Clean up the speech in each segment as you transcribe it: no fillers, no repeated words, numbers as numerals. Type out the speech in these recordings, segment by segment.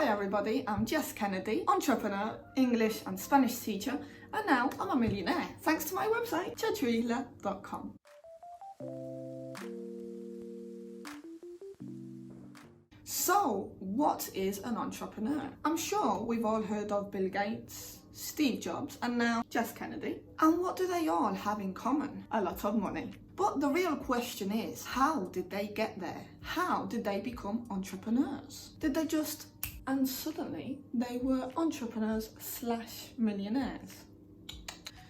everybody, I'm Jess Kennedy, entrepreneur, English and Spanish teacher, and now I'm a millionaire thanks to my website, chadrila.com. So, what is an entrepreneur? I'm sure we've all heard of Bill Gates, Steve Jobs, and now Jess Kennedy. And what do they all have in common? A lot of money. But the real question is, how did they get there? How did they become entrepreneurs? Did they just, and suddenly they were entrepreneurs / millionaires?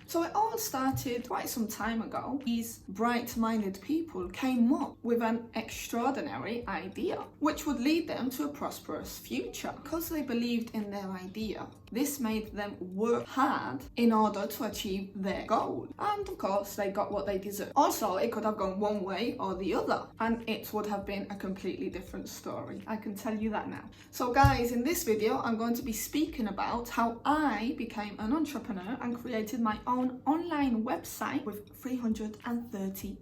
So it all started quite some time ago. These bright-minded people came up with an extraordinary idea, which would lead them to a prosperous future. Because they believed in their idea, this made them work hard in order to achieve their goal. And of course, they got what they deserved. Also, it could have gone one way or the other, and it would have been a completely different story. I can tell you that now. So guys, in this video, I'm going to be speaking about how I became an entrepreneur and created my own online website with $330,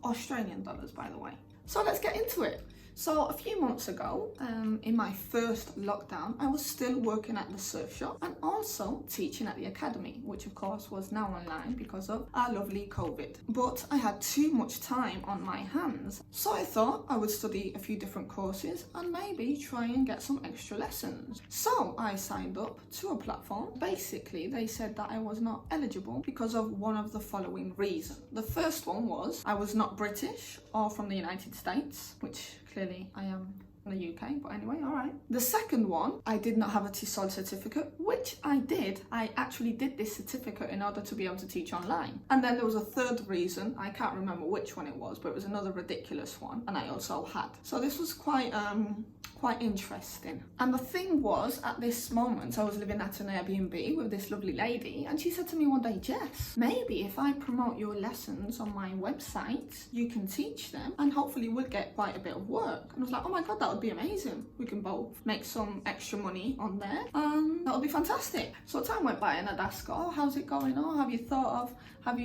Australian dollars, by the way. So let's get into it. So a few months ago, in my first lockdown, I was still working at the surf shop and also teaching at the academy, which of course was now online because of our lovely COVID. But I had too much time on my hands, so I thought I would study a few different courses and maybe try and get some extra lessons. So I signed up to a platform. Basically, they said that I was not eligible because of one of the following reasons. The first one was I was not British or from the United States, which clearly I am in the UK, but anyway, all right. The second one, I did not have a TESOL certificate, which I did. I actually did this certificate in order to be able to teach online. And then there was a third reason, I can't remember which one it was, but it was another ridiculous one, and I also had. So this was quite interesting. And the thing was, at this moment, I was living at an Airbnb with this lovely lady, and she said to me one day, Jess, maybe if I promote your lessons on my website, you can teach them, and hopefully we'll get quite a bit of work. And I was like, oh my God, that would be amazing. We can both make some extra money on there, and that would be fantastic. So time went by and I'd ask her, oh, how's it going? Oh, have you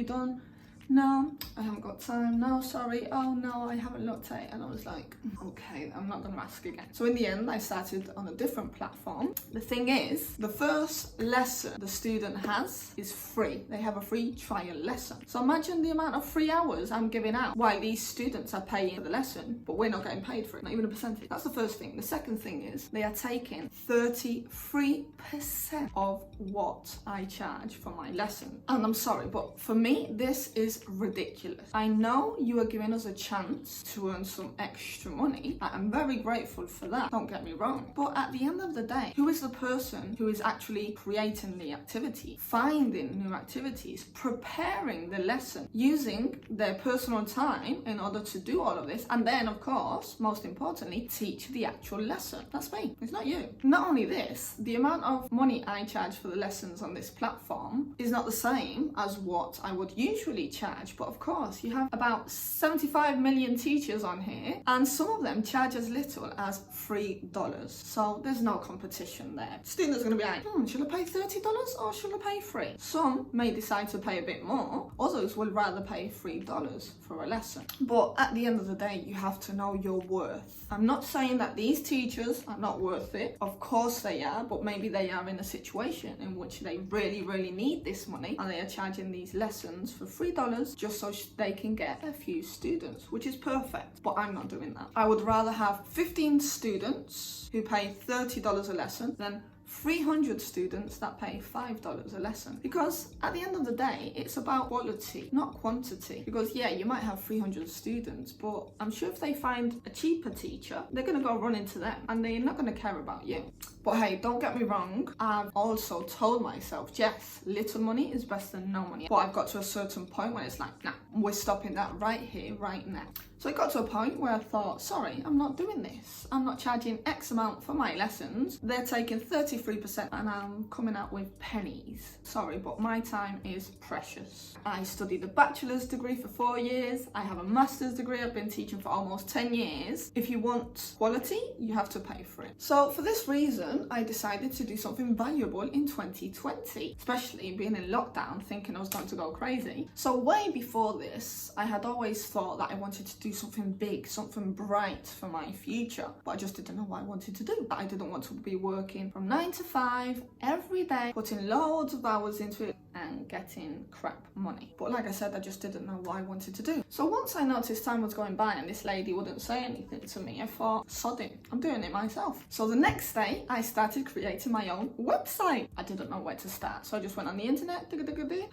done? No, I haven't got time. No, sorry. Oh no, I haven't looked at it. And I was like, okay, I'm not going to ask again. So in the end, I started on a different platform. The thing is, the first lesson the student has is free. They have a free trial lesson. So imagine the amount of free hours I'm giving out while these students are paying for the lesson, but we're not getting paid for it, not even a percentage. That's the first thing. The second thing is they are taking 33% of what I charge for my lesson. And I'm sorry, but for me, this is ridiculous. I know you are giving us a chance to earn some extra money. I'm very grateful for that, don't get me wrong. But at the end of the day, who is the person who is actually creating the activity, finding new activities, preparing the lesson, using their personal time in order to do all of this, and then of course, most importantly, teach the actual lesson? That's me, it's not you. Not only this, the amount of money I charge for the lessons on this platform is not the same as what I would usually charge. But of course, you have about 75 million teachers on here, and some of them charge as little as $3. So there's no competition there. Students are going to be like, should I pay $30 or should I pay $3? Some may decide to pay a bit more. Others will rather pay $3 for a lesson. But at the end of the day, you have to know your worth. I'm not saying that these teachers are not worth it. Of course they are, but maybe they are in a situation in which they really, really need this money, and they are charging these lessons for $3 just so they can get a few students, which is perfect, but I'm not doing that. I would rather have 15 students who pay $30 a lesson than 300 students that pay $5 a lesson, because at the end of the day, it's about quality, not quantity. Because yeah, you might have 300 students, but I'm sure if they find a cheaper teacher, they're going to go run into them and they're not going to care about you. But hey, don't get me wrong, I've also told myself, Jess, little money is better than no money. But I've got to a certain point when it's like, nah, we're stopping that right here, right now. So it got to a point where I thought, sorry, I'm not doing this. I'm not charging X amount for my lessons. They're taking 30 33% and I'm coming out with pennies. Sorry, but my time is precious. I studied a bachelor's degree for 4 years. I have a master's degree. I've been teaching for almost 10 years. If you want quality, you have to pay for it. So for this reason, I decided to do something valuable in 2020, especially being in lockdown, thinking I was going to go crazy. So way before this, I had always thought that I wanted to do something big, something bright for my future, but I just didn't know what I wanted to do. I didn't want to be working from 9 to 5 every day, putting loads of hours into it and getting crap money. But like I said, I just didn't know what I wanted to do. So once I noticed time was going by and this lady wouldn't say anything to me, I thought, sod it, I'm doing it myself. So the next day, I started creating my own website. I didn't know where to start, so I just went on the internet,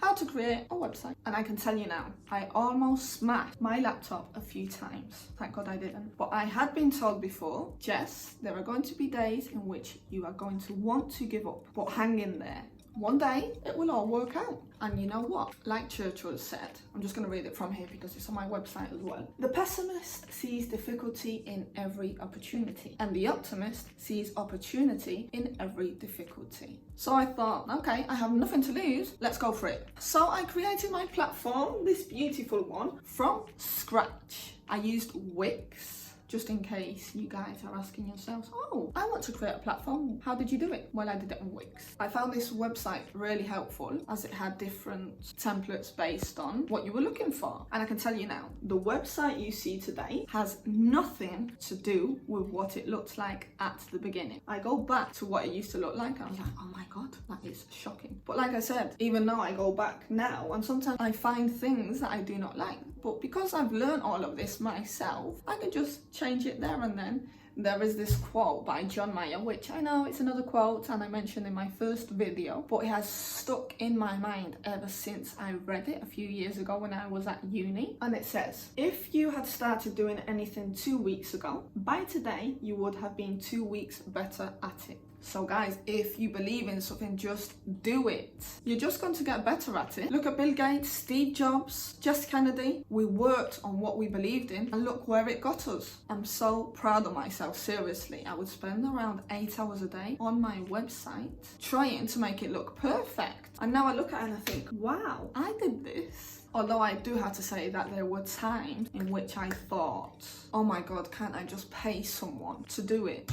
how to create a website. And I can tell you now, I almost smashed my laptop a few times. Thank God I didn't. But I had been told before, Jess, there are going to be days in which you are going to want to give up, but hang in there. One day, it will all work out. And you know what? Like Churchill said, I'm just going to read it from here because it's on my website as well. The pessimist sees difficulty in every opportunity, and the optimist sees opportunity in every difficulty. So I thought, okay, I have nothing to lose. Let's go for it. So I created my platform, this beautiful one, from scratch. I used Wix. Just in case you guys are asking yourselves, oh, I want to create a platform. How did you do it? Well, I did it on Wix. I found this website really helpful as it had different templates based on what you were looking for. And I can tell you now, the website you see today has nothing to do with what it looked like at the beginning. I go back to what it used to look like and I was like, oh my God, that is shocking. But like I said, even though I go back now and sometimes I find things that I do not like, but because I've learned all of this myself, I can just change it there and then. There is this quote by John Mayer, which I know it's another quote and I mentioned in my first video, but it has stuck in my mind ever since I read it a few years ago when I was at uni. And it says, if you had started doing anything 2 weeks ago, by today you would have been 2 weeks better at it. So guys, if you believe in something, just do it. You're just going to get better at it. Look at Bill Gates, Steve Jobs, Jess Kennedy. We worked on what we believed in and look where it got us. I'm so proud of myself, seriously. I would spend around 8 hours a day on my website trying to make it look perfect. And now I look at it and I think, wow, I did this. Although I do have to say that there were times in which I thought, oh my God, can't I just pay someone to do it?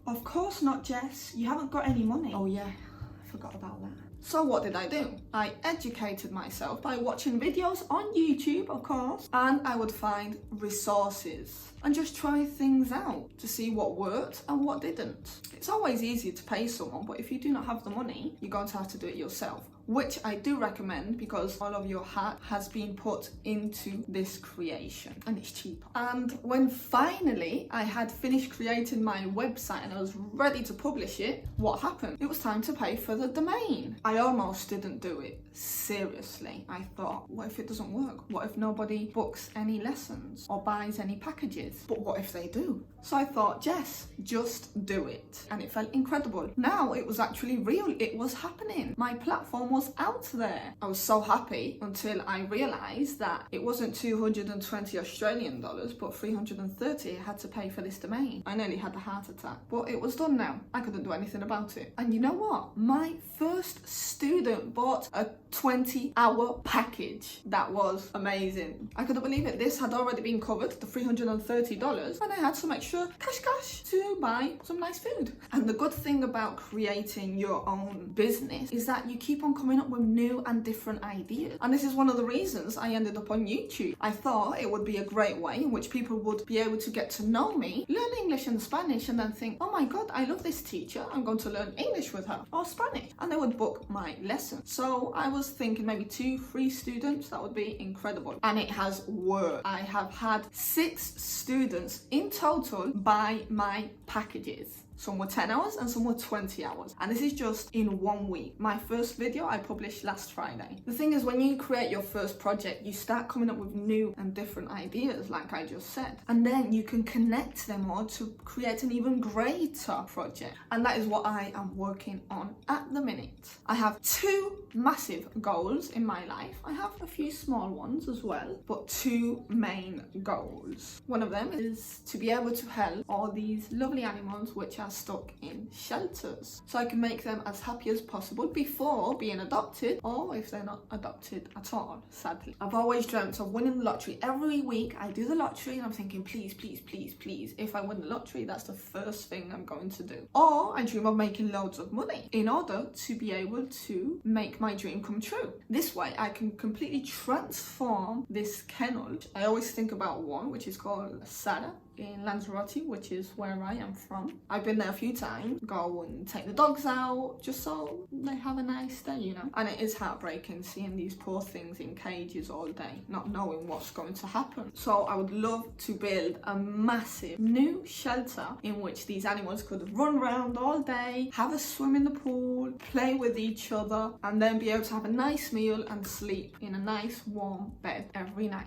Of course not, Jess. You haven't got any money. Oh yeah, I forgot about that. So what did I do? I educated myself by watching videos on YouTube, of course, and I would find resources and just try things out to see what worked and what didn't. It's always easier to pay someone, but if you do not have the money, you're going to have to do it yourself, which I do recommend because all of your heart has been put into this creation and it's cheaper. And when finally I had finished creating my website and I was ready to publish it, what happened? It was time to pay for the domain. I almost didn't do it. Seriously, I thought, what if it doesn't work? What if nobody books any lessons or buys any packages? But what if they do? So I thought, Jess, just do it. And it felt incredible. Now it was actually real. It was happening. My platform was out there. I was so happy until I realized that it wasn't 220 Australian dollars, but 330 I had to pay for this domain. I nearly had a heart attack, but it was done now. I couldn't do anything about it. And you know what? My first student bought a 20-hour package. That was amazing. I couldn't believe it. This had already been covered, the $330, and I had some extra cash to buy some nice food. And the good thing about creating your own business is that you keep on coming up with new and different ideas. And this is one of the reasons I ended up on YouTube. I thought it would be a great way in which people would be able to get to know me, learn English and Spanish, and then think, oh my God, I love this teacher. I'm going to learn English with her or Spanish. And they would book my lesson. So I was thinking maybe 2-3 students, that would be incredible. And it has worked. I have had 6 students in total buy my packages. Some were 10 hours and some were 20 hours. And this is just in 1 week. My first video I published last Friday. The thing is, when you create your first project, you start coming up with new and different ideas, like I just said. And then you can connect them all to create an even greater project. And that is what I am working on at the minute. I have 2 massive goals in my life. I have a few small ones as well, but 2 main goals. One of them is to be able to help all these lovely animals which are are stuck in shelters, so I can make them as happy as possible before being adopted, or if they're not adopted at all, sadly. I've always dreamt of winning the lottery. Every week I do the lottery and I'm thinking, please, please, please, please, if I win the lottery, that's the first thing I'm going to do. Or I dream of making loads of money in order to be able to make my dream come true. This way I can completely transform this kennel. I always think about one which is called Sada in Lanzarote, which is where I am from. I've been there a few times, go and take the dogs out just so they have a nice day, you know. And it is heartbreaking seeing these poor things in cages all day, not knowing what's going to happen. So I would love to build a massive new shelter in which these animals could run around all day, have a swim in the pool, play with each other, and then be able to have a nice meal and sleep in a nice warm bed every night.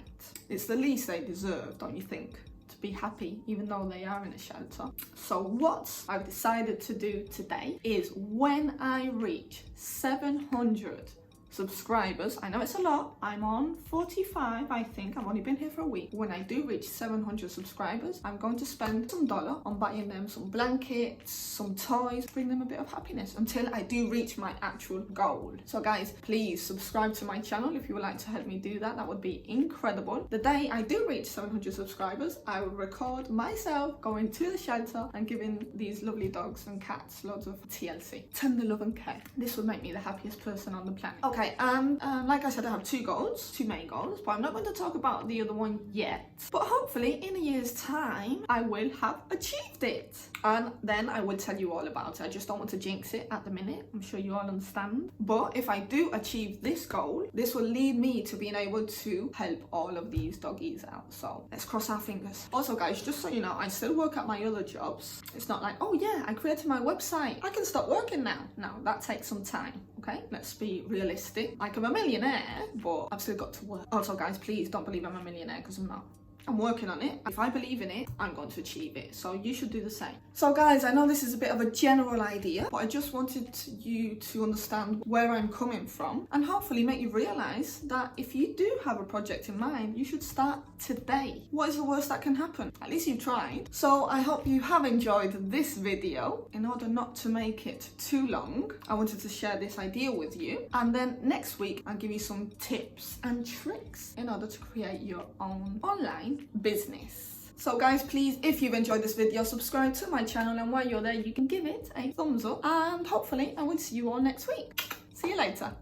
It's the least they deserve, don't you think? Be happy even though they are in a shelter. So what I've decided to do today is, when I reach 700 subscribers, I know it's a lot, I'm on 45, I think, I've only been here for a week. When I do reach 700 subscribers, I'm going to spend some dollar on buying them some blankets, some toys, bring them a bit of happiness until I do reach my actual goal. So guys, please subscribe to my channel if you would like to help me do that. That would be incredible. The day I do reach 700 subscribers, I will record myself going to the shelter and giving these lovely dogs and cats loads of TLC, tender love and care. This would make me the happiest person on the planet. Okay, and like I said, I have two main goals, but I'm not going to talk about the other one yet. But hopefully in a year's time, I will have achieved it. And then I will tell you all about it. I just don't want to jinx it at the minute. I'm sure you all understand. But if I do achieve this goal, this will lead me to being able to help all of these doggies out. So let's cross our fingers. Also guys, just so you know, I still work at my other jobs. It's not like, oh yeah, I created my website, I can stop working now. No, that takes some time, okay? Let's be realistic. Like, I'm a millionaire, but I've still got to work. Also guys, please don't believe I'm a millionaire, because I'm not. I'm working on it. If I believe in it, I'm going to achieve it. So you should do the same. So guys, I know this is a bit of a general idea, but I just wanted you to understand where I'm coming from and hopefully make you realise that if you do have a project in mind, you should start today. What is the worst that can happen? At least you've tried. So I hope you have enjoyed this video. In order not to make it too long, I wanted to share this idea with you. And then next week, I'll give you some tips and tricks in order to create your own online business. So guys, please, if you've enjoyed this video, subscribe to my channel, and while you're there, you can give it a thumbs up, and hopefully I will see you all next week. See you later.